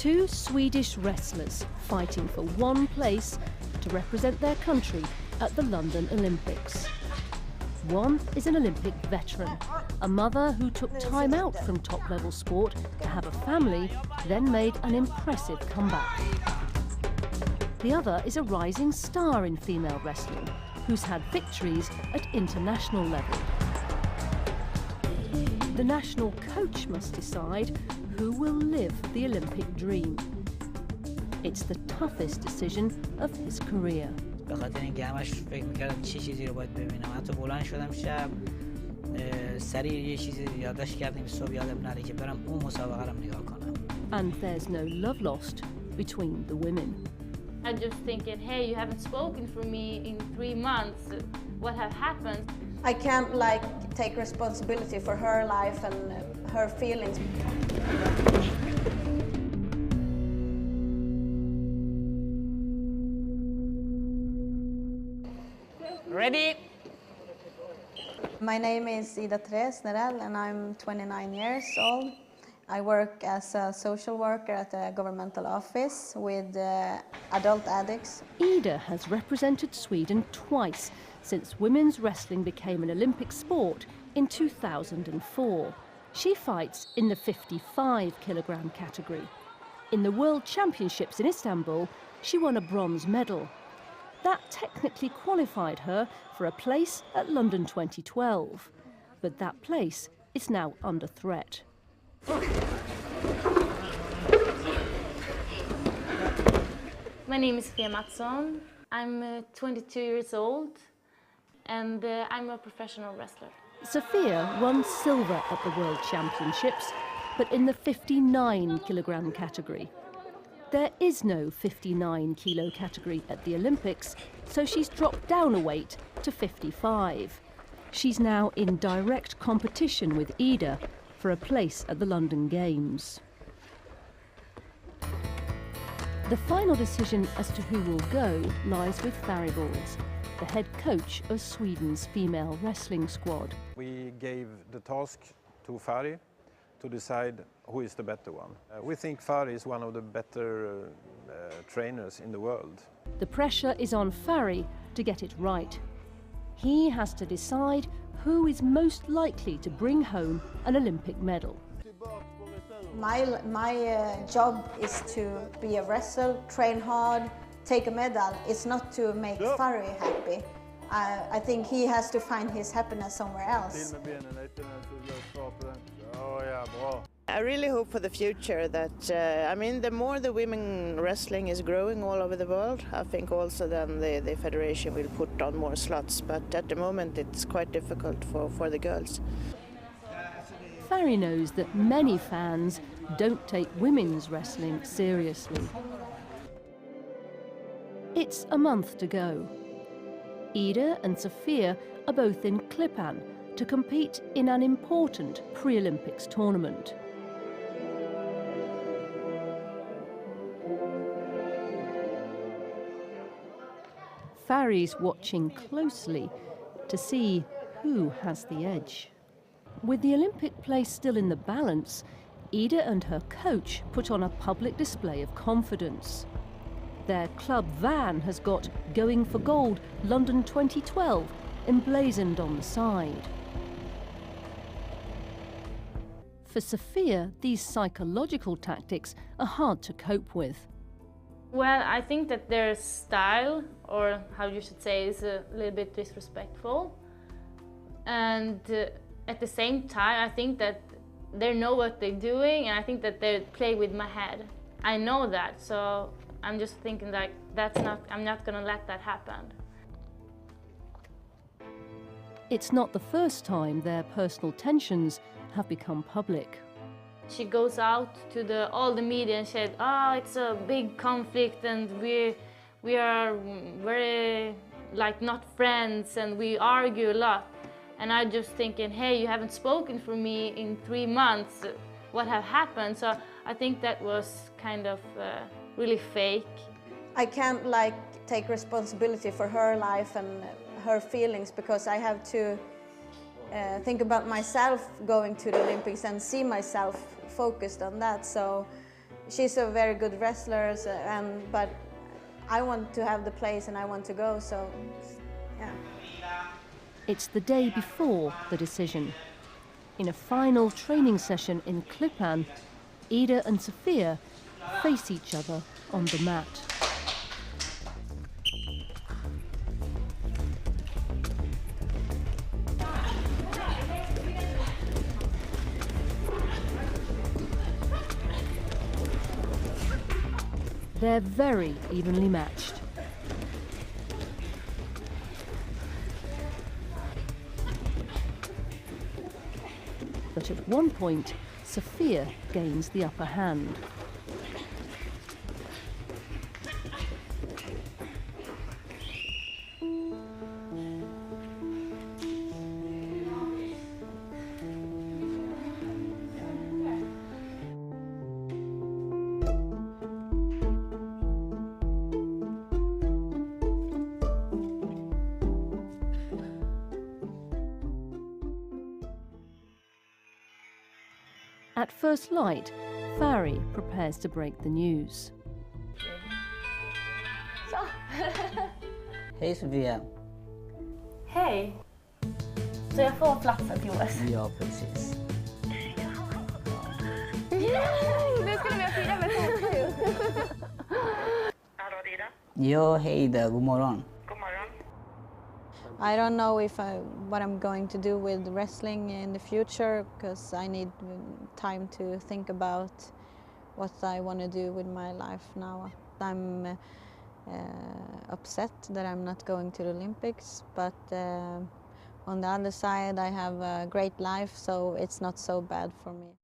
Two Swedish wrestlers fighting for one place to represent their country at the London Olympics. One is an Olympic veteran, a mother who took time out from top-level sport to have a family, then made an impressive comeback. The other is a rising star in female wrestling, who's had victories at international level. The national coach must decide who will live the Olympic dream. It's the toughest decision of his career. به خاطر اینکه همش فکر می‌کردم چه چیزی رو باید ببینم. حتی بلند شدم شب سریع یه چیزی یادداشت کردم صبح یادم نره که برم اون مسابقه رو نگاه کنم. And there's no love lost between the women. I'm just thinking, hey, you haven't spoken for me in 3 months. What have happened? I can't take responsibility for her life and her feelings. Ready? My name is Ida Therese Nerell and I'm 29 years old. I work as a social worker at a governmental office with adult addicts. Ida has represented Sweden twice since women's wrestling became an Olympic sport in 2004. She fights in the 55-kilogram category. In the World Championships in Istanbul, she won a bronze medal. That technically qualified her for a place at London 2012. But that place is now under threat. My name is Fia Mattsson. I'm 22 years old and I'm a professional wrestler. Sophia won silver at the World Championships, but in the 59-kilogram category. There is no 59-kilo category at the Olympics, so she's dropped down a weight to 55. She's now in direct competition with Ida for a place at the London Games. The final decision as to who will go lies with Faribolgs, the head coach of Sweden's female wrestling squad. We gave the task to Fari to decide who is the better one. We think Fari is one of the better trainers in the world. The pressure is on Fari to get it right. He has to decide who is most likely to bring home an Olympic medal. My job is to be a wrestler, train hard, take a medal. It's not to make Fari happy. I think he has to find his happiness somewhere else. I really hope for the future that, the more the women wrestling is growing all over the world, I think also then the federation will put on more slots. But at the moment it's quite difficult for the girls. Fari knows that many fans don't take women's wrestling seriously. It's a month to go. Ida and Sophia are both in Klippan to compete in an important pre-Olympics tournament. Fari's watching closely to see who has the edge. With the Olympic place still in the balance, Ida and her coach put on a public display of confidence. Their club van has got "Going for Gold London 2012" emblazoned on the side. For Sophia, these psychological tactics are hard to cope with. Well, I think that their style, or how you should say, is a little bit disrespectful. And at the same time, I think that they know what they're doing, and I think that they play with my head. I know that, so I'm just thinking like I'm not gonna let that happen. It's not the first time their personal tensions have become public. She goes out to all the media and said, "Oh, it's a big conflict, and we are very not friends, and we argue a lot." And I just thinking, hey, you haven't spoken for me in 3 months. What have happened? So I think that was kind of really fake. I can't take responsibility for her life and her feelings because I have to think about myself going to the Olympics and see myself focused on that. So she's a very good wrestler, but I want to have the place and I want to go, so yeah. It's the day before the decision. In a final training session in Klippan, Ida and Sofia face each other on the mat. They're very evenly matched. But at one point, Sofia gains the upper hand. At first light, Fari prepares to break the news. Hej Sofia. Hej! Så jag får platsen till OS? Ja, precis. Nu skulle vi ha firat med Tokyo! Hallå Ida? Ja, hej Ida, god morgon. God morgon. I don't know what I'm going to do with wrestling in the future, because I need time to think about what I want to do with my life now. I'm upset that I'm not going to the Olympics, but on the other side I have a great life, so it's not so bad for me.